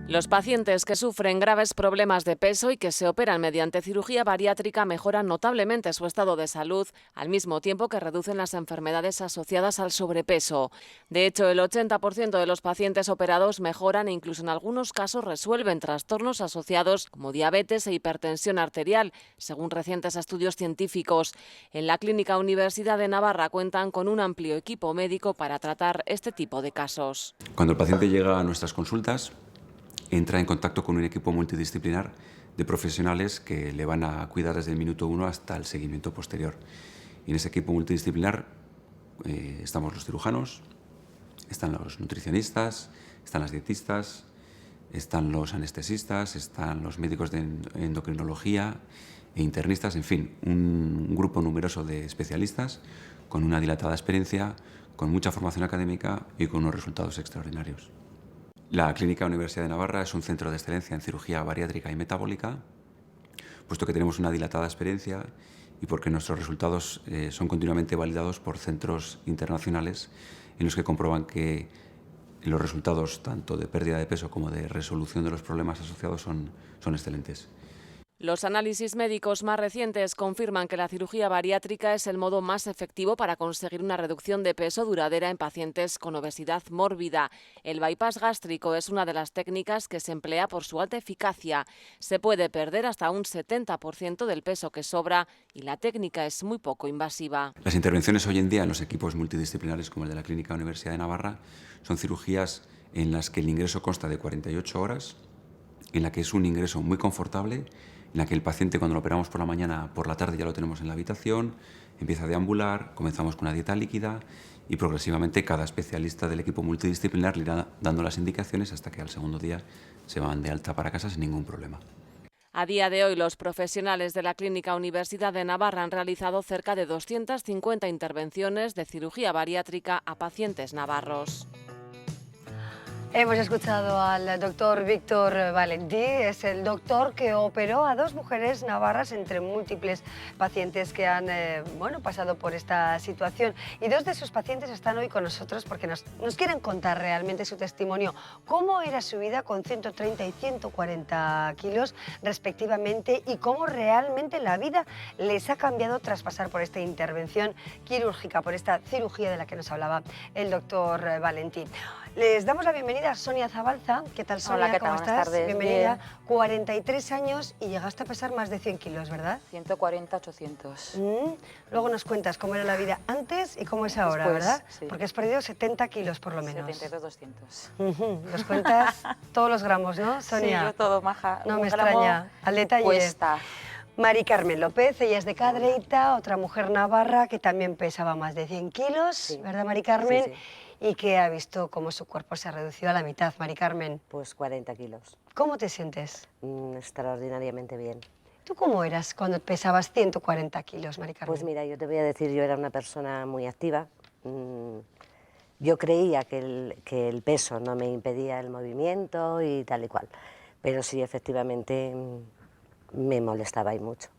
Los pacientes que sufren graves problemas de peso y que se operan mediante cirugía bariátrica mejoran notablemente su estado de salud, al mismo tiempo que reducen las enfermedades asociadas al sobrepeso. De hecho, el 80% de los pacientes operados mejoran e incluso en algunos casos resuelven trastornos asociados como diabetes e hipertensión arterial, según recientes estudios científicos. En la Clínica Universidad de Navarra cuentan con un amplio equipo médico para tratar este tipo de casos. Cuando el paciente llega a nuestras consultas, entra en contacto con un equipo multidisciplinar de profesionales que le van a cuidar desde el minuto 1 hasta el seguimiento posterior. Y en ese equipo multidisciplinar estamos los cirujanos, están los nutricionistas, están las dietistas, están los anestesistas, están los médicos de endocrinología e internistas, en fin, un grupo numeroso de especialistas con una dilatada experiencia, con mucha formación académica y con unos resultados extraordinarios. La Clínica Universidad de Navarra es un centro de excelencia en cirugía bariátrica y metabólica, puesto que tenemos una dilatada experiencia y porque nuestros resultados son continuamente validados por centros internacionales en los que comprueban que los resultados tanto de pérdida de peso como de resolución de los problemas asociados son excelentes. Los análisis médicos más recientes confirman que la cirugía bariátrica es el modo más efectivo para conseguir una reducción de peso duradera en pacientes con obesidad mórbida. El bypass gástrico es una de las técnicas que se emplea por su alta eficacia. Se puede perder hasta un 70% del peso que sobra y la técnica es muy poco invasiva. Las intervenciones hoy en día en los equipos multidisciplinares como el de la Clínica Universidad de Navarra son cirugías en las que el ingreso consta de 48 horas, en la que es un ingreso muy confortable, en la que el paciente cuando lo operamos por la mañana, por la tarde ya lo tenemos en la habitación, empieza a deambular, comenzamos con una dieta líquida y progresivamente cada especialista del equipo multidisciplinar le irá dando las indicaciones hasta que al segundo día se van de alta para casa sin ningún problema. A día de hoy, los profesionales de la Clínica Universidad de Navarra han realizado cerca de 250 intervenciones de cirugía bariátrica a pacientes navarros. Hemos escuchado al doctor Víctor Valentí, es el doctor que operó a 2 mujeres navarras entre múltiples pacientes que han pasado por esta situación. Y 2 de sus pacientes están hoy con nosotros porque nos quieren contar realmente su testimonio, cómo era su vida con 130 y 140 kilos respectivamente y cómo realmente la vida les ha cambiado tras pasar por esta intervención quirúrgica, por esta cirugía de la que nos hablaba el doctor Valentí. Les damos la bienvenida a Sonia Zabalza. ¿Qué tal, Sonia? Hola, ¿qué tal? ¿Cómo Buenas estás? tardes. Bienvenida. Bien. 43 años y llegaste a pesar más de 100 kilos, ¿verdad? 140, 800. Luego nos cuentas cómo era la vida antes y cómo es ahora, Después, ¿verdad? sí. Porque has perdido 70 kilos por lo menos. 72, 200. Nos cuentas todos los gramos, ¿no, Sonia? Sí, yo todo, maja. No Un me gramo extraña, al detalle. Cuesta. Mari Carmen López, ella es de Cadreita, otra mujer navarra que también pesaba más de 100 kilos, Sí. ¿verdad, Mari Carmen? Sí, sí. Y que ha visto cómo su cuerpo se ha reducido a la mitad, Mari Carmen. Pues 40 kilos. ¿Cómo te sientes? Extraordinariamente bien. ¿Tú cómo eras cuando pesabas 140 kilos, Mari Carmen? Pues mira, yo te voy a decir, yo era una persona muy activa. Yo creía que el peso no me impedía el movimiento y tal y cual, pero sí, efectivamente, me molestaba y mucho,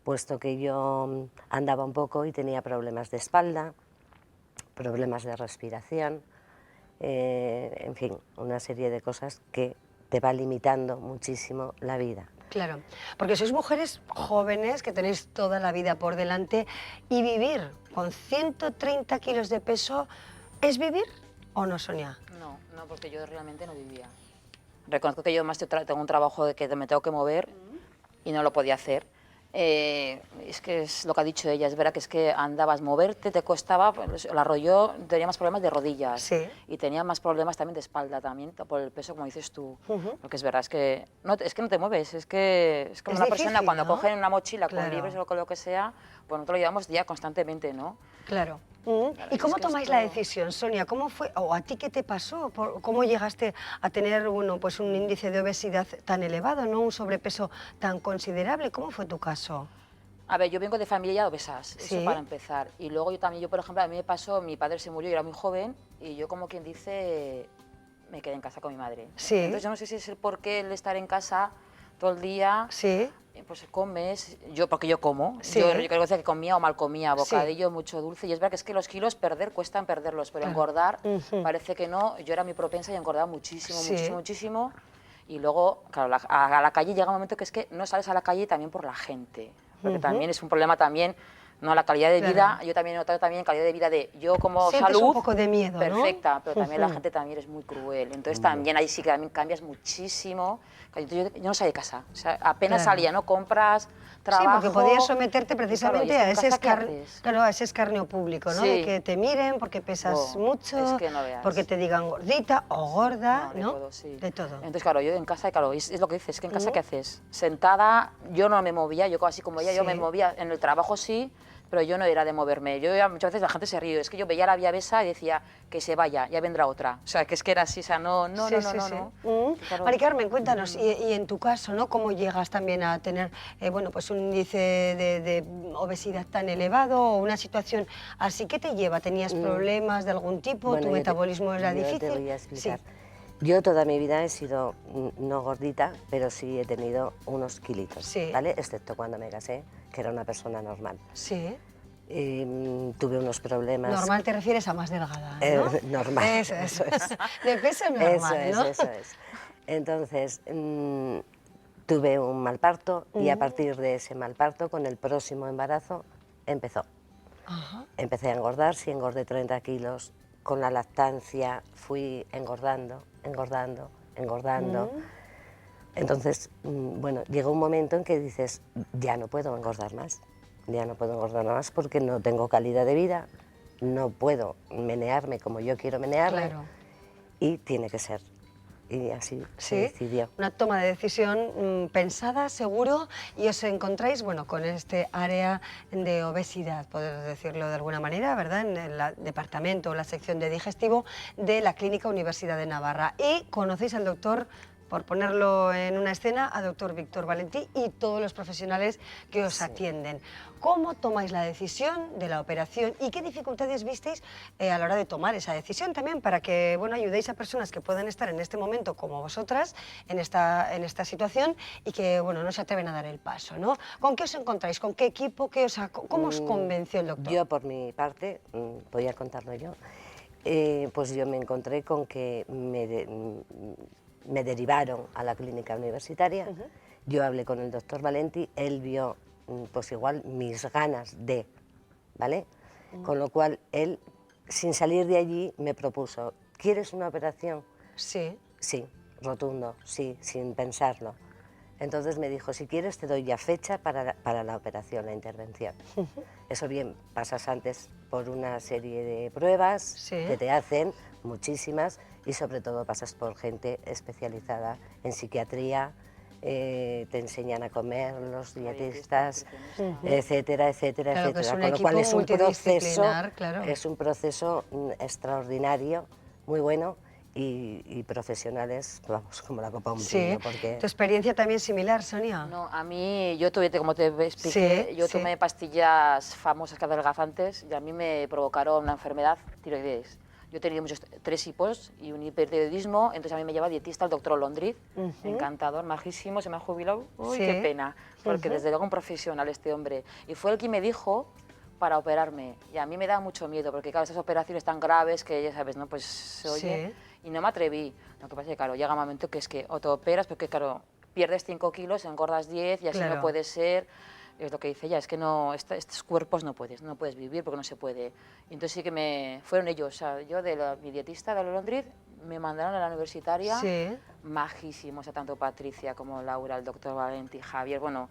puesto que yo andaba un poco y tenía problemas de espalda, problemas de respiración, en fin, una serie de cosas que te va limitando muchísimo la vida. Claro, porque sois mujeres jóvenes que tenéis toda la vida por delante y vivir con 130 kilos de peso, ¿es vivir o no, Sonia? No, porque yo realmente no vivía. Reconozco que yo además tengo un trabajo de que me tengo que mover y no lo podía hacer. Es que es lo que ha dicho ella, es verdad que es que andabas, moverte te costaba, pues, el arroyo tenía más problemas de rodillas, Sí. y tenía más problemas también de espalda también por el peso, como dices tú, porque es verdad, es que no te mueves, es como Es una persona difícil, cuando ¿no? cogen una mochila Claro. con libros o con lo que sea, pues nosotros lo llevamos ya constantemente, ¿no? Claro. ¿Y es cómo que tomáis esto- la decisión, Sonia? ¿Cómo fue, o a ti qué te pasó? ¿Cómo llegaste a tener pues un índice de obesidad tan elevado, ¿no? Un sobrepeso tan considerable? ¿Cómo fue tu caso? A ver, yo vengo de familia de obesas, Sí. eso para empezar. Y luego yo, por ejemplo, a mí me pasó, mi padre se murió, yo era muy joven, y yo, como quien dice, me quedé en casa con mi madre. Sí. Entonces yo no sé si es el porqué el estar en casa todo el día, Sí. pues comes, porque yo como. Sí. Yo creo que comía o mal comía, bocadillo, mucho dulce, y es verdad que es que los kilos cuestan perderlos, pero Claro. engordar parece que no. Yo era muy propensa y engordaba muchísimo, Sí. muchísimo, muchísimo. Y luego, claro, a la calle llega un momento que es que no sales a la calle también por la gente, porque también es un problema también, no la calidad de vida, yo también he notado también calidad de vida de yo como Sientes salud un poco de miedo, perfecta, ¿no? pero también la gente también es muy cruel, entonces también ahí sí que también cambias muchísimo. Yo no salía de casa, o sea, apenas Claro. salía, no compras, trabajo. Sí, porque podías someterte y claro, precisamente ¿y esto a en ese, casa qué haces? claro, a ese escarnio público, ¿no? Sí. De que te miren porque pesas Oh, mucho, es que no veas. porque te digan gordita o gorda, De ¿no? todo, sí. De todo. Entonces, claro, yo en casa, claro, es lo que dices, es que en casa, ¿qué haces? Sentada, yo no me movía, yo así como ella, yo Sí. me movía, en el trabajo sí, pero yo no era de moverme. Yo muchas veces la gente se ríe, es que yo veía la vía Besa y decía que se vaya, ya vendrá otra. O sea, que es que era así, o sea, no. Claro. Mari Carmen, cuéntanos, y en tu caso, ¿no? ¿Cómo llegas también a tener, bueno, pues un índice de obesidad tan elevado o una situación así? ¿Qué te lleva? ¿Tenías problemas de algún tipo? Bueno, ¿Tu metabolismo era yo difícil? te voy a explicar. Sí. Yo toda mi vida he sido no gordita, pero sí he tenido unos kilitos, Sí. ¿vale? Excepto cuando me casé, que era una persona normal. Sí. Tuve unos problemas... Normal te refieres a más delgada, ¿no? Normal. Eso es. De peso normal, ¿no? Eso es. Entonces, tuve un mal parto y a partir de ese mal parto, con el próximo embarazo, empezó. Ajá. Empecé a engordar, sí engordé 30 kilos. Con la lactancia fui engordando. Entonces, bueno, llegó un momento en que dices, ya no puedo engordar más. Ya no puedo engordar más porque no tengo calidad de vida, no puedo menearme como yo quiero menearme. Claro. Y tiene que ser. Y así se decidió. Una toma de decisión pensada, seguro, y os encontráis, bueno, con este área de obesidad, poder decirlo de alguna manera, ¿verdad?, en el departamento o la sección de digestivo de la Clínica Universidad de Navarra. Y conocéis al doctor, por ponerlo en una escena, a doctor Víctor Valentí y todos los profesionales que os atienden. ¿Cómo tomáis la decisión de la operación y qué dificultades visteis a la hora de tomar esa decisión también para que, bueno, ayudéis a personas que puedan estar en este momento como vosotras, en esta situación y que, bueno, no se atreven a dar el paso, ¿no? ¿Con qué os encontráis? ¿Con qué equipo? ¿Cómo os convenció el doctor? Yo, por mi parte, voy a contarlo yo, pues yo me encontré con que me derivaron a la clínica universitaria. Yo hablé con el doctor Valentí, él vio pues igual mis ganas de, ¿vale? Con lo cual él, sin salir de allí, me propuso, ¿quieres una operación? Sí. Sí, rotundo, sí, sin pensarlo. Entonces me dijo, si quieres te doy ya fecha para la operación, la intervención. Eso bien, pasas antes por una serie de pruebas que te hacen, muchísimas, y sobre todo pasas por gente especializada en psiquiatría, te enseñan a comer los dietistas, etcétera, etcétera, Claro, que etcétera. es un Con lo cual equipo multidisciplinar, claro. es un proceso extraordinario, muy bueno, y profesionales, vamos, como la copa de un pino, porque... ¿Tu experiencia también similar, Sonia? No, a mí, yo tuve, como te expliqué, yo tomé pastillas famosas que adelgazantes y a mí me provocaron una enfermedad, tiroides. Yo he tenido 3 hipos y un hipertiroidismo, entonces a mí me lleva dietista el doctor Londriz, encantador, majísimo, se me ha jubilado, uy, qué pena, porque desde luego un profesional este hombre. Y fue el que me dijo para operarme, y a mí me da mucho miedo, porque claro, esas operaciones tan graves que ya sabes, ¿no? Pues se oye, y no me atreví. Lo que pasa es que, claro, llega un momento que es que o te operas, porque claro, pierdes 5 kilos, engordas 10 y así no puede ser. Es lo que dice ella, es que no, estos cuerpos no puedes vivir porque no se puede. Y entonces sí que fueron ellos, o sea, yo mi dietista de Londres me mandaron a la universitaria, majísimos, o sea, tanto Patricia como Laura, el doctor Valentí, Javier, bueno,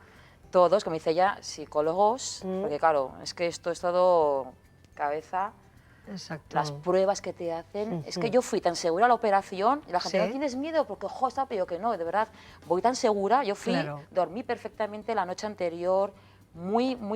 todos, como dice ella, psicólogos, porque claro, es que esto es todo cabeza. Exacto. Las pruebas que te hacen, es que yo fui tan segura a la operación y la gente, ¿no tienes miedo? Porque, ojo, está pero que no, de verdad, voy tan segura, yo fui, dormí perfectamente la noche anterior,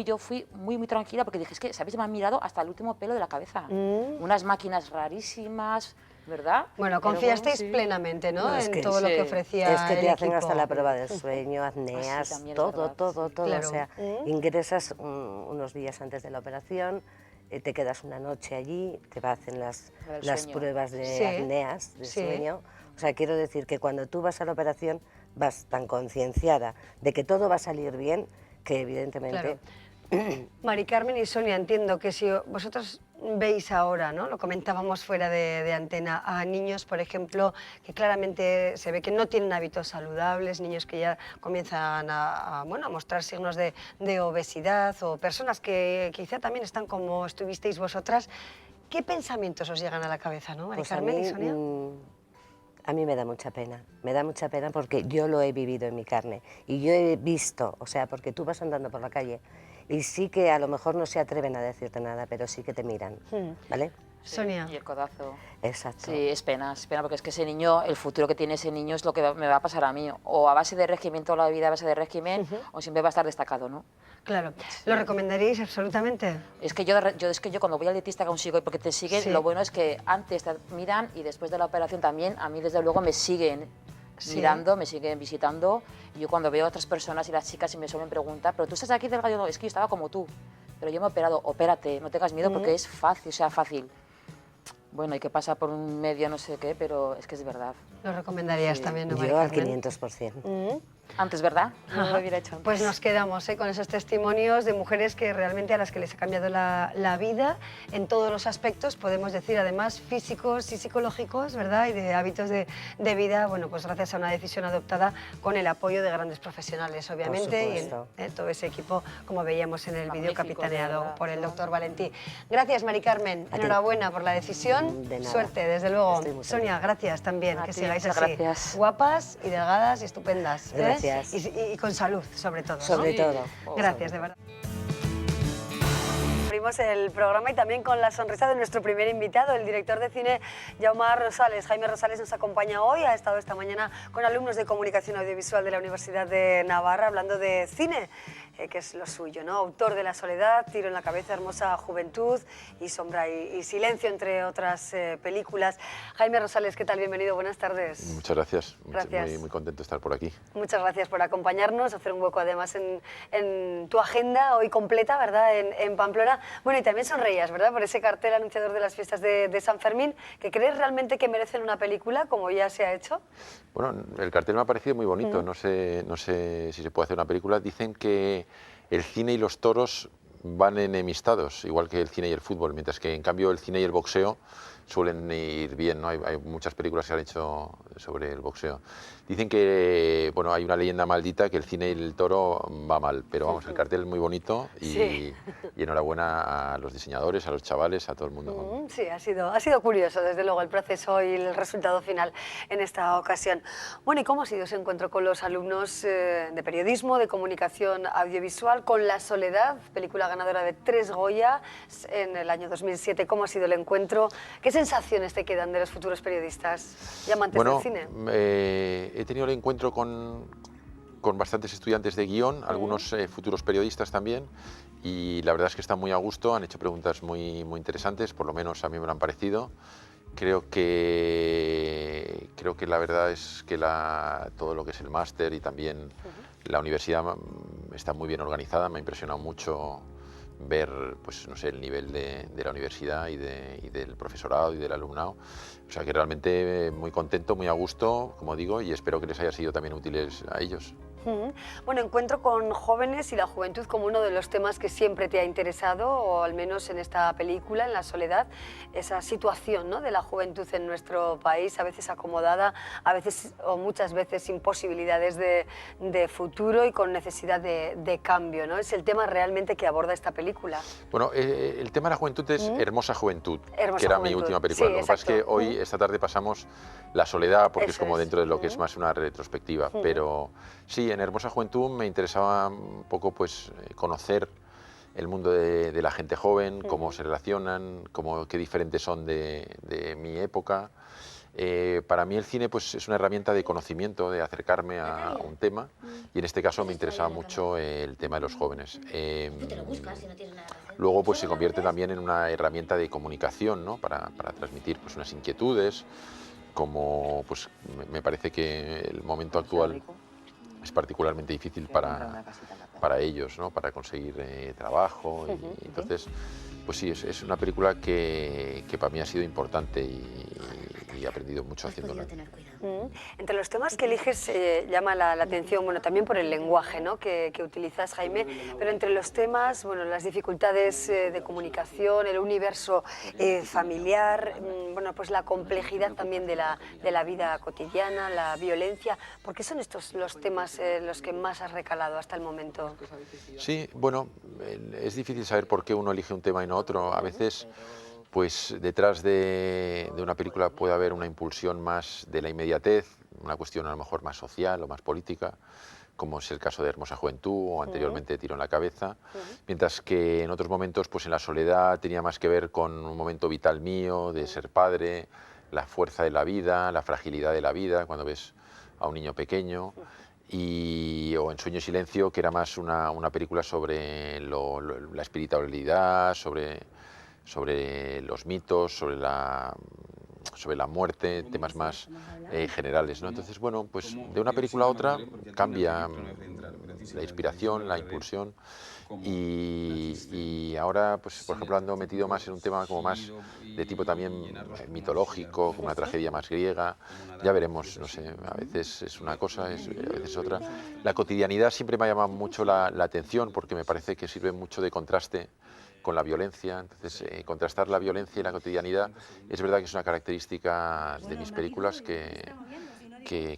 yo fui muy tranquila porque dije, es que, ¿sabéis? Me han mirado hasta el último pelo de la cabeza, unas máquinas rarísimas, ¿verdad? Bueno, confiasteis plenamente, ¿no? En todo lo que ofrecía Es que te hacen equipo. hasta la prueba del sueño, apneas, todo, Claro. o sea, ingresas unos días antes de la operación, te quedas una noche allí, te hacen las pruebas de apneas, de sueño. O sea, quiero decir que cuando tú vas a la operación vas tan concienciada de que todo va a salir bien, que evidentemente... Mari Carmen y Sonia, entiendo que si vosotros veis ahora, ¿no? Lo comentábamos fuera de antena, a niños, por ejemplo, que claramente se ve que no tienen hábitos saludables, niños que ya comienzan bueno, a mostrar signos de obesidad, o personas que quizá también están como estuvisteis vosotras. ¿Qué pensamientos os llegan a la cabeza, no, Mari Pues Carmen y Sonia? A mí me da mucha pena porque yo lo he vivido en mi carne y yo he visto, o sea, porque tú vas andando por la calle y sí que a lo mejor no se atreven a decirte nada, pero sí que te miran, ¿vale? Sonia. Y el codazo. Exacto. Sí, es pena, porque es que ese niño, el futuro que tiene ese niño es lo que me va a pasar a mí, o a base de régimen toda la vida, a base de régimen, o siempre va a estar destacado, ¿no? Claro. ¿Lo recomendaríais absolutamente? Es que yo cuando voy al dietista que aún sigo, porque te siguen, Sí. lo bueno es que antes te miran y después de la operación también, a mí desde luego me siguen Sí. mirando, me siguen visitando, y yo cuando veo a otras personas y las chicas y me suelen preguntar, pero tú estás aquí delgado, no, es que yo estaba como tú, pero yo me he operado, opérate, no tengas miedo porque es fácil, o sea, fácil. Bueno, hay que pasar por un medio no sé qué, pero es que es verdad. ¿Lo recomendarías Sí. también, no, Mari Yo al Carmen? 500%. Antes, ¿verdad? No lo hubiera hecho antes. Pues nos quedamos con esos testimonios de mujeres que realmente a las que les ha cambiado la vida en todos los aspectos, podemos decir, además físicos y psicológicos, ¿verdad? Y de hábitos de vida, bueno, pues gracias a una decisión adoptada con el apoyo de grandes profesionales, obviamente, y supuesto. todo ese equipo, como veíamos en el vídeo, Magnífico, capitaneado de verdad. por el doctor Valentí. Gracias, Mari Carmen. A ti. Enhorabuena por la decisión. De nada. Suerte, desde luego. Estoy muy Sonia, feliz. gracias también. A Que ti, sigáis muchas así. gracias. Guapas y delgadas y estupendas. ¿eh? Gracias. Y con salud, sobre todo. ¿no? Sobre todo. Gracias, de verdad. Abrimos el programa y también con la sonrisa de nuestro primer invitado, el director de cine Jaume Rosales. Jaime Rosales nos acompaña hoy, ha estado esta mañana con alumnos de comunicación audiovisual de la Universidad de Navarra hablando de cine, que es lo suyo, ¿no? Autor de La soledad, Tiro en la cabeza, Hermosa juventud y Sombra y silencio, entre otras películas. Jaime Rosales, ¿qué tal? Bienvenido, buenas tardes. Muchas gracias. Gracias. Muy contento de estar por aquí. Muchas gracias por acompañarnos, hacer un hueco además en tu agenda hoy completa, ¿verdad?, en Pamplona. Bueno, y también sonreías, ¿verdad?, por ese cartel anunciador de las fiestas de San Fermín, que crees realmente que merecen una película, como ya se ha hecho. Bueno, el cartel me ha parecido muy bonito. No sé si se puede hacer una película. Dicen que el cine y los toros van enemistados, igual que el cine y el fútbol, mientras que en cambio el cine y el boxeo suelen ir bien, ¿no? Hay muchas películas que se han hecho sobre el boxeo. Dicen que, bueno, hay una leyenda maldita que el cine y el toro va mal, pero vamos, el cartel es muy bonito y, Sí. y enhorabuena a los diseñadores, a los chavales, a todo el mundo. Sí, ha sido curioso, desde luego, el proceso y el resultado final en esta ocasión. Bueno, ¿y cómo ha sido ese encuentro con los alumnos de periodismo, de comunicación audiovisual, con La soledad, película ganadora de 3 Goya en el año 2007? ¿Cómo ha sido el encuentro? ¿Qué sensaciones te quedan de los futuros periodistas y amantes del cine? He tenido el encuentro con bastantes estudiantes de guión, algunos futuros periodistas también, y la verdad es que están muy a gusto, han hecho preguntas muy interesantes, por lo menos a mí me lo han parecido. Creo que la verdad es que todo lo que es el máster y también la universidad está muy bien organizada. Me ha impresionado mucho ver, pues no sé, el nivel de la universidad y del profesorado y del alumnado. O sea que realmente muy contento, muy a gusto, como digo, y espero que les haya sido también útiles a ellos. Bueno, encuentro con jóvenes y la juventud como uno de los temas que siempre te ha interesado, o al menos en esta película, en La soledad, esa situación, ¿no?, de la juventud en nuestro país, a veces acomodada, a veces o muchas veces sin posibilidades de futuro y con necesidad de cambio, ¿no? Es el tema realmente que aborda esta película. Bueno, el tema de la juventud es Hermosa juventud, Hermosa que era juventud. mi última película. Sí, Lo que pasa es que exacto. hoy, esta tarde, pasamos La soledad, porque es Eso como es. dentro de lo que es más una retrospectiva. Pero sí, en Hermosa juventud me interesaba un poco pues conocer el mundo de la gente joven, cómo se relacionan, qué diferentes son de mi época. Para mí el cine pues, es una herramienta de conocimiento, de acercarme a un tema, y en este caso me interesaba mucho el tema de los jóvenes. Luego pues, se convierte también en una herramienta de comunicación, ¿no?, para transmitir pues, unas inquietudes, como pues, me parece que el momento actual es particularmente difícil para ellos, ¿no?, para conseguir trabajo. Y entonces, pues sí, es una película que para mí ha sido importante y he aprendido mucho haciéndola. Tener cuidado. Entre los temas que eliges llama la atención, bueno, también por el lenguaje, ¿no?, que utilizas, Jaime, pero entre los temas, bueno, las dificultades de comunicación, el universo familiar, bueno, pues la complejidad también de la vida cotidiana, la violencia. ¿Por qué son estos los temas los que más has recalado hasta el momento? Sí, bueno, es difícil saber por qué uno elige un tema y no otro. A veces, pues detrás de una película puede haber una impulsión más de la inmediatez, una cuestión a lo mejor más social o más política, como es el caso de Hermosa Juventud o anteriormente Tiro en la cabeza, mientras que en otros momentos, pues en La soledad tenía más que ver con un momento vital mío, de ser padre, la fuerza de la vida, la fragilidad de la vida, cuando ves a un niño pequeño, o en Sueño y silencio, que era más una película sobre la espiritualidad, sobre los mitos, sobre la muerte, temas más generales, ¿no? Entonces, bueno, pues de una película a otra cambia la inspiración, la impulsión, y ahora, pues por ejemplo, ando metido más en un tema como más de tipo también mitológico, como una tragedia más griega. Ya veremos, no sé, a veces es una cosa, a veces otra. La cotidianidad siempre me ha llamado mucho la atención, porque me parece que sirve mucho de contraste con la violencia. Entonces, contrastar la violencia y la cotidianidad es verdad que es una característica de mis películas que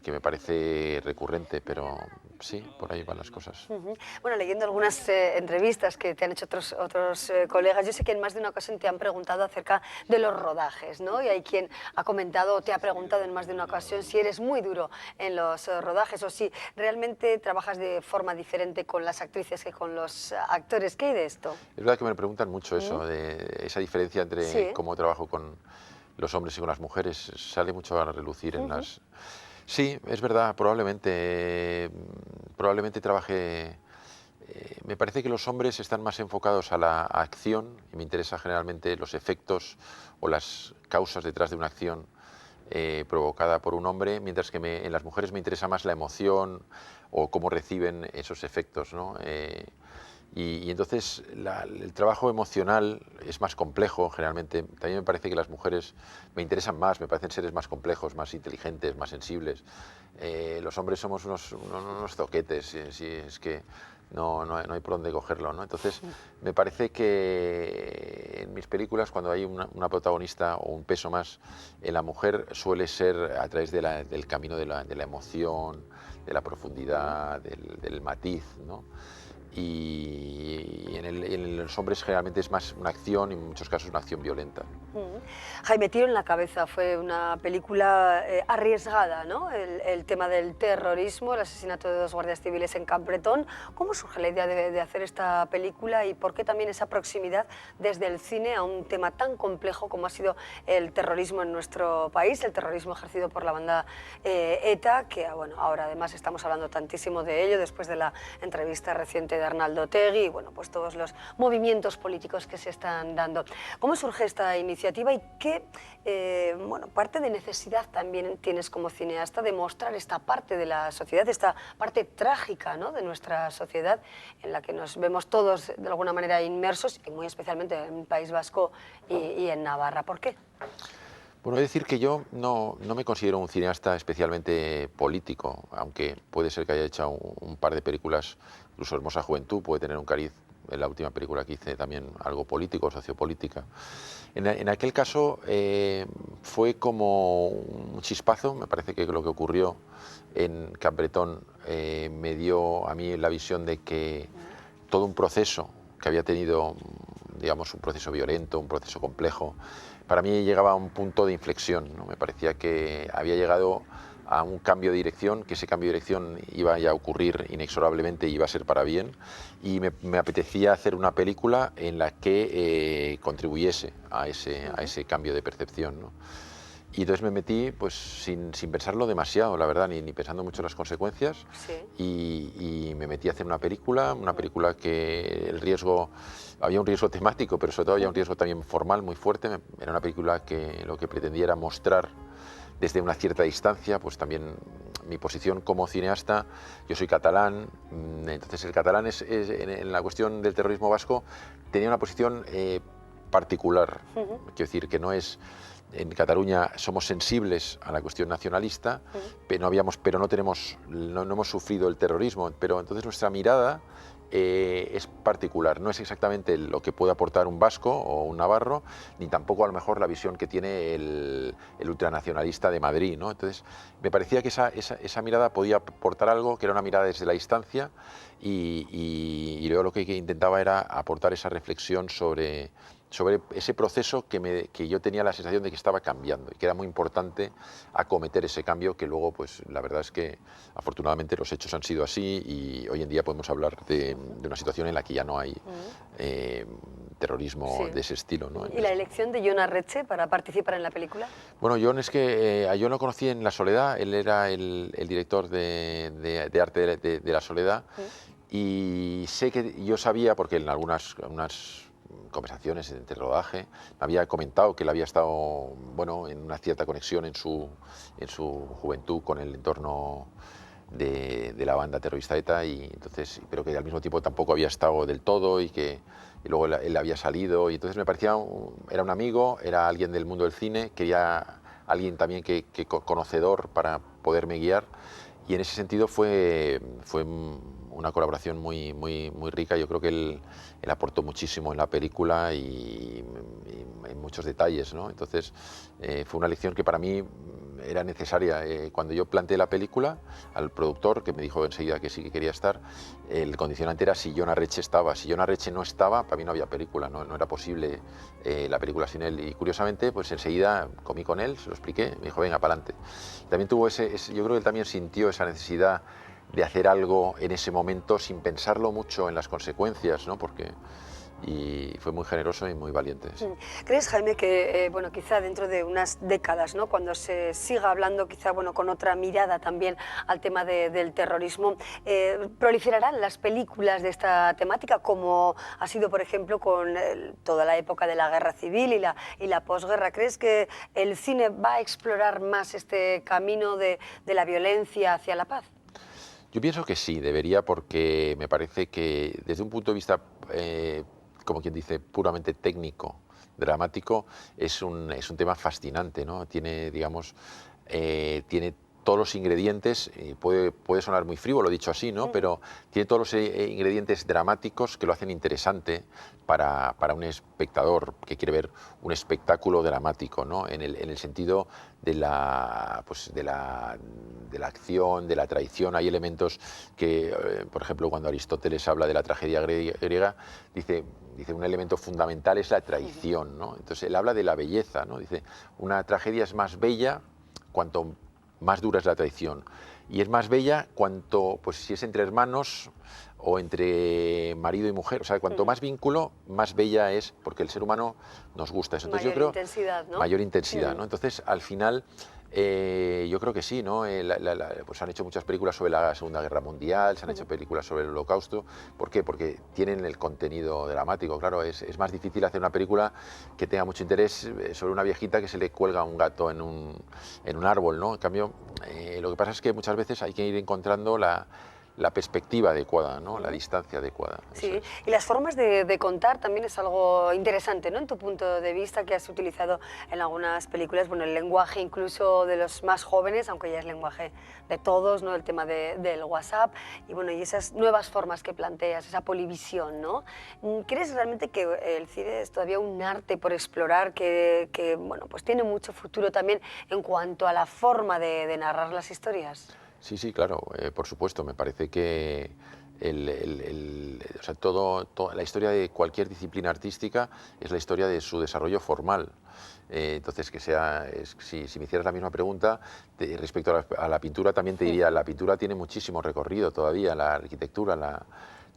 me parece recurrente, pero sí, por ahí van las cosas. Bueno, leyendo algunas entrevistas que te han hecho otros colegas, yo sé que en más de una ocasión te han preguntado acerca de los rodajes, ¿no? Y hay quien ha comentado o te ha preguntado en más de una ocasión si eres muy duro en los rodajes o si realmente trabajas de forma diferente con las actrices que con los actores. ¿Qué hay de esto? Es verdad que me preguntan mucho eso, de esa diferencia entre cómo trabajo con los hombres y con las mujeres. Sale mucho a relucir en las... Sí, es verdad, probablemente trabaje... me parece que los hombres están más enfocados a la acción y me interesa generalmente los efectos o las causas detrás de una acción provocada por un hombre, mientras que en las mujeres me interesa más la emoción o cómo reciben esos efectos, ¿no? Y entonces el trabajo emocional es más complejo, generalmente. También me parece que las mujeres me interesan más, me parecen seres más complejos, más inteligentes, más sensibles. Los hombres somos unos zoquetes, es que no hay por dónde cogerlo, ¿no? Entonces me parece que en mis películas, cuando hay una protagonista o un peso más en la mujer, suele ser a través del camino de la emoción, de la profundidad, del matiz, ¿no? Y en los hombres generalmente es más una acción y en muchos casos una acción violenta. Jaime, Tiro en la cabeza fue una película arriesgada, ¿no? El tema del terrorismo, el asesinato de 2 guardias civiles en Campbretón. ¿Cómo surge la idea de hacer esta película y por qué también esa proximidad desde el cine a un tema tan complejo como ha sido el terrorismo en nuestro país, el terrorismo ejercido por la banda ETA, que bueno, ahora además estamos hablando tantísimo de ello después de la entrevista reciente de Arnaldo Otegi y bueno, pues todos los movimientos políticos que se están dando. ¿Cómo surge esta iniciativa y qué bueno, parte de necesidad también tienes como cineasta de mostrar esta parte de la sociedad, esta parte trágica, ¿no?, de nuestra sociedad en la que nos vemos todos de alguna manera inmersos y muy especialmente en el País Vasco y en Navarra? ¿Por qué? Bueno, he de decir que yo no me considero un cineasta especialmente político, aunque puede ser que haya hecho un par de películas, incluso Hermosa Juventud puede tener un cariz, en la última película que hice también algo político, sociopolítica. En aquel caso fue como un chispazo, me parece que lo que ocurrió en Campbretón me dio a mí la visión de que todo un proceso que había tenido, digamos, un proceso violento, un proceso complejo, para mí llegaba a un punto de inflexión, ¿no? Me parecía que había llegado a un cambio de dirección, que ese cambio de dirección iba ya a ocurrir inexorablemente y iba a ser para bien, y me apetecía hacer una película en la que contribuyese a ese cambio de percepción, ¿no? Y entonces me metí pues sin pensarlo demasiado, la verdad, ni pensando mucho en las consecuencias, y me metí a hacer una película que había un riesgo temático, pero sobre todo había un riesgo también formal muy fuerte. Era una película que lo que pretendía era mostrar desde una cierta distancia, pues también mi posición como cineasta. Yo soy catalán, entonces el catalán en la cuestión del terrorismo vasco tenía una posición particular, quiero decir que no es en Cataluña somos sensibles a la cuestión nacionalista, pero no hemos sufrido el terrorismo, pero entonces nuestra mirada es particular, no es exactamente lo que puede aportar un vasco o un navarro, ni tampoco a lo mejor la visión que tiene el ultranacionalista de Madrid, ¿no? Entonces me parecía que esa mirada podía aportar algo, que era una mirada desde la distancia, y luego lo que intentaba era aportar esa reflexión sobre ese proceso que yo tenía la sensación de que estaba cambiando y que era muy importante acometer ese cambio, que luego, pues la verdad es que afortunadamente los hechos han sido así y hoy en día podemos hablar de una situación en la que ya no hay terrorismo de ese estilo, ¿no? ¿Y la elección de Jon Arretxe para participar en la película? Bueno, Jon a Jon lo conocí en La Soledad, él era el director de arte de La Soledad, y yo sabía, porque en algunas conversaciones entre el rodaje me había comentado que él había estado, bueno, en una cierta conexión en su juventud con el entorno de la banda terrorista ETA, pero que al mismo tiempo tampoco había estado del todo y luego él había salido, y entonces me parecía, era un amigo, era alguien del mundo del cine, quería alguien también que conocedor para poderme guiar, y en ese sentido fue una colaboración muy rica. Yo creo que él aportó muchísimo en la película y en muchos detalles, ¿no? Entonces fue una lección que para mí era necesaria. Cuando yo planteé la película al productor, que me dijo enseguida que sí que quería estar, el condicionante era si Jon Arretxe estaba. Si Jon Arretxe no estaba, para mí no había película, no era posible la película sin él. Y curiosamente, pues enseguida comí con él, se lo expliqué, me dijo, venga, para adelante. También tuvo yo creo que él también sintió esa necesidad de hacer algo en ese momento sin pensarlo mucho en las consecuencias, ¿no? Y fue muy generoso y muy valiente. Sí. ¿Crees, Jaime, que bueno, quizá dentro de unas décadas, ¿no?, cuando se siga hablando quizá, bueno, con otra mirada también al tema del terrorismo, proliferarán las películas de esta temática, como ha sido, por ejemplo, con toda la época de la guerra civil y la posguerra? ¿Crees que el cine va a explorar más este camino de la violencia hacia la paz? Yo pienso que sí, debería, porque me parece que desde un punto de vista, como quien dice, puramente técnico, dramático, es un tema fascinante, ¿no? Tiene, digamos, tiene todos los ingredientes, puede sonar muy frívolo dicho así, ¿no? Pero tiene todos los ingredientes dramáticos que lo hacen interesante para un espectador que quiere ver un espectáculo dramático, ¿no? En el sentido de la acción, de la traición. Hay elementos que, por ejemplo, cuando Aristóteles habla de la tragedia griega, dice un elemento fundamental es la traición, ¿no? Entonces él habla de la belleza, ¿no? Dice, una tragedia es más bella cuanto más dura es la traición, y es más bella cuanto, pues si es entre hermanos o entre marido y mujer, o sea, cuanto más vínculo, más bella es, porque el ser humano nos gusta eso. Entonces, mayor intensidad, ¿no? Mayor intensidad, ¿no? Entonces, al final, yo creo que sí, ¿no? Pues se han hecho muchas películas sobre la Segunda Guerra Mundial, se han hecho películas sobre el Holocausto. ¿Por qué? Porque tienen el contenido dramático. Claro, es más difícil hacer una película que tenga mucho interés sobre una viejita que se le cuelga un gato en un árbol, ¿no? En cambio, lo que pasa es que muchas veces hay que ir encontrando la perspectiva adecuada, ¿no? La distancia adecuada. Sí, y las formas de contar también es algo interesante, ¿no? En tu punto de vista, que has utilizado en algunas películas, bueno, el lenguaje incluso de los más jóvenes, aunque ya es lenguaje de todos, ¿no? El tema del WhatsApp y, bueno, y esas nuevas formas que planteas, esa polivisión, ¿no? ¿Crees realmente que el cine es todavía un arte por explorar que bueno, pues tiene mucho futuro también en cuanto a la forma de narrar las historias? Sí, claro, por supuesto. Me parece que o sea, la historia de cualquier disciplina artística es la historia de su desarrollo formal. Entonces, si me hicieras la misma pregunta respecto a la pintura, también te diría, la pintura tiene muchísimo recorrido todavía, la arquitectura,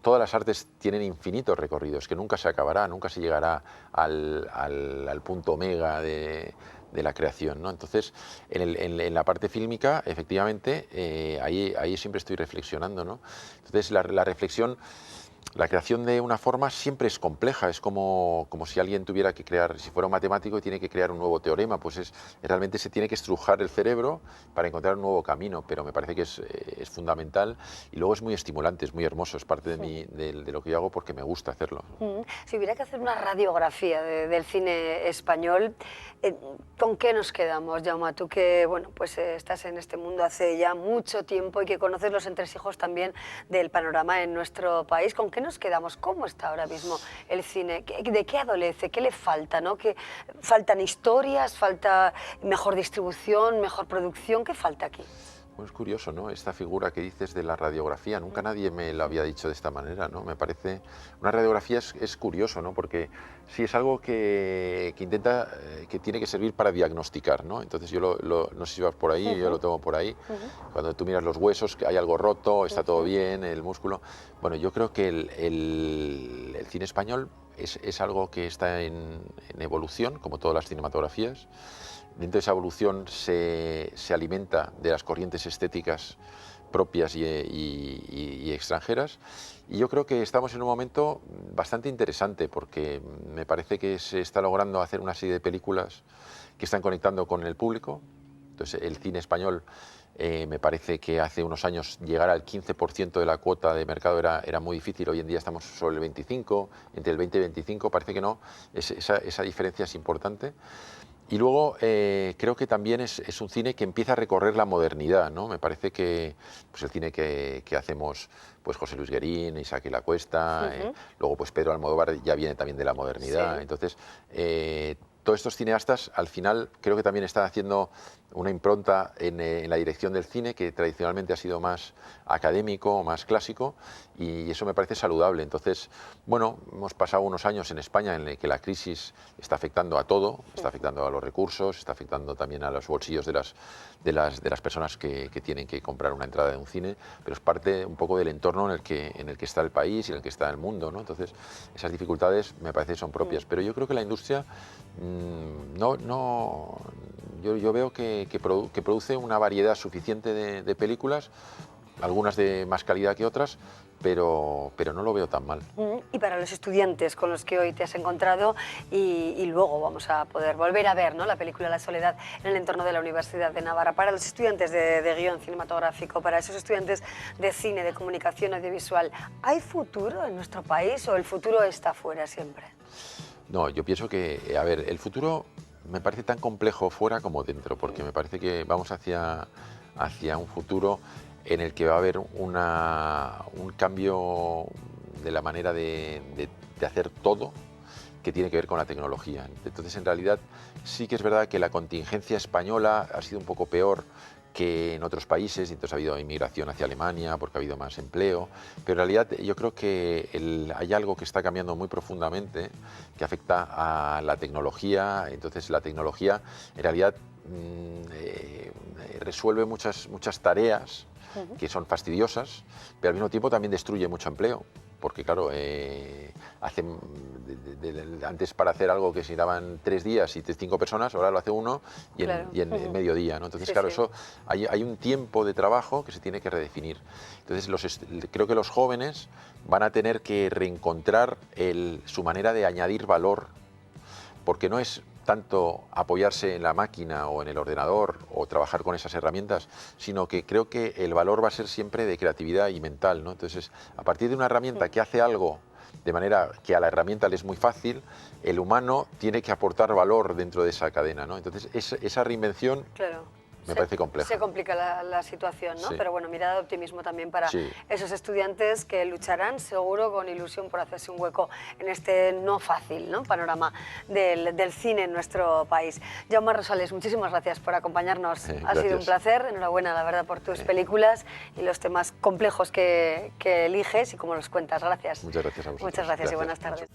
todas las artes tienen infinitos recorridos, que nunca se acabará, nunca se llegará al punto omega de la creación, ¿no? Entonces, en la parte fílmica, efectivamente, ahí siempre estoy reflexionando, ¿no? Entonces, la reflexión la creación de una forma siempre es compleja, es como si alguien tuviera que crear, si fuera un matemático y tiene que crear un nuevo teorema, pues realmente se tiene que estrujar el cerebro para encontrar un nuevo camino, pero me parece que es fundamental y luego es muy estimulante, es muy hermoso, es parte de lo que yo hago porque me gusta hacerlo. Si hubiera que hacer una radiografía del cine español, ¿con qué nos quedamos, Jaume? Tú que bueno, pues, estás en este mundo hace ya mucho tiempo y que conoces los entresijos también del panorama en nuestro país, ¿con qué nos quedamos? ¿Cómo está ahora mismo el cine? ¿De qué adolece? ¿Qué le falta? ¿No? ¿Que faltan historias? ¿Falta mejor distribución, mejor producción? ¿Qué falta aquí? Bueno, es curioso, ¿no? Esta figura que dices de la radiografía, nunca nadie me lo había dicho de esta manera, ¿no? Me parece... Una radiografía es curioso, ¿no? Porque sí es algo que intenta, que tiene que servir para diagnosticar, ¿no? Entonces yo no sé si vas por ahí, yo lo tengo por ahí. Cuando tú miras los huesos, que hay algo roto, está todo bien, el músculo... Bueno, yo creo que el cine español es algo que está en evolución, como todas las cinematografías. Dentro de esa evolución se alimenta de las corrientes estéticas propias y extranjeras, y yo creo que estamos en un momento bastante interesante porque me parece que se está logrando hacer una serie de películas que están conectando con el público. Entonces el cine español me parece que hace unos años llegar al 15% de la cuota de mercado era muy difícil, hoy en día estamos sobre el 25%, entre el 20 y el 25%, parece que no, esa diferencia es importante. Y luego creo que también es un cine que empieza a recorrer la modernidad, ¿no? Me parece que pues el cine que hacemos, pues José Luis Guerín, Isaac y la Cuesta, luego pues Pedro Almodóvar ya viene también de la modernidad. Sí. Entonces, todos estos cineastas al final creo que también están haciendo una impronta en la dirección del cine que tradicionalmente ha sido más académico, más clásico, y eso me parece saludable. Entonces, bueno, hemos pasado unos años en España en el que la crisis está afectando a todo, está afectando a los recursos, está afectando también a los bolsillos de las personas que tienen que comprar una entrada de un cine, pero es parte un poco del entorno en el que está el país y en el que está el mundo, ¿no? Entonces, esas dificultades me parece que son propias, pero yo creo que la industria yo veo que produce una variedad suficiente de películas, algunas de más calidad que otras, pero no lo veo tan mal. Y para los estudiantes con los que hoy te has encontrado y luego vamos a poder volver a ver, ¿no?, la película La Soledad en el entorno de la Universidad de Navarra, para los estudiantes de guión cinematográfico, para esos estudiantes de cine, de comunicación audiovisual, ¿hay futuro en nuestro país o el futuro está fuera siempre? No, yo pienso que, a ver, el futuro me parece tan complejo fuera como dentro, porque me parece que vamos hacia un futuro en el que va a haber un cambio de la manera de hacer todo que tiene que ver con la tecnología. Entonces, en realidad, sí que es verdad que la contingencia española ha sido un poco peor que en otros países, entonces ha habido inmigración hacia Alemania porque ha habido más empleo, pero en realidad yo creo que hay algo que está cambiando muy profundamente que afecta a la tecnología. Entonces la tecnología en realidad resuelve muchas tareas que son fastidiosas, pero al mismo tiempo también destruye mucho empleo. Porque claro, antes para hacer algo que se daban 3 días y 5 personas, ahora lo hace uno y en medio día, ¿no? Entonces, claro, eso hay un tiempo de trabajo que se tiene que redefinir. Entonces, creo que los jóvenes van a tener que reencontrar su manera de añadir valor, porque no es tanto apoyarse en la máquina o en el ordenador o trabajar con esas herramientas, sino que creo que el valor va a ser siempre de creatividad y mental, ¿no? Entonces, a partir de una herramienta que hace algo de manera que a la herramienta le es muy fácil, el humano tiene que aportar valor dentro de esa cadena, ¿no? Entonces, esa reinvención... Claro. Me parece compleja. Se complica la situación, ¿no? Sí. Pero bueno, mirada de optimismo también para esos estudiantes que lucharán seguro con ilusión por hacerse un hueco en este no fácil, ¿no?, panorama del cine en nuestro país. Jaume Rosales, muchísimas gracias por acompañarnos. Ha sido un placer. Enhorabuena, la verdad, por tus películas y los temas complejos que eliges y cómo los cuentas. Gracias. Muchas gracias a vosotros. Muchas gracias y buenas tardes.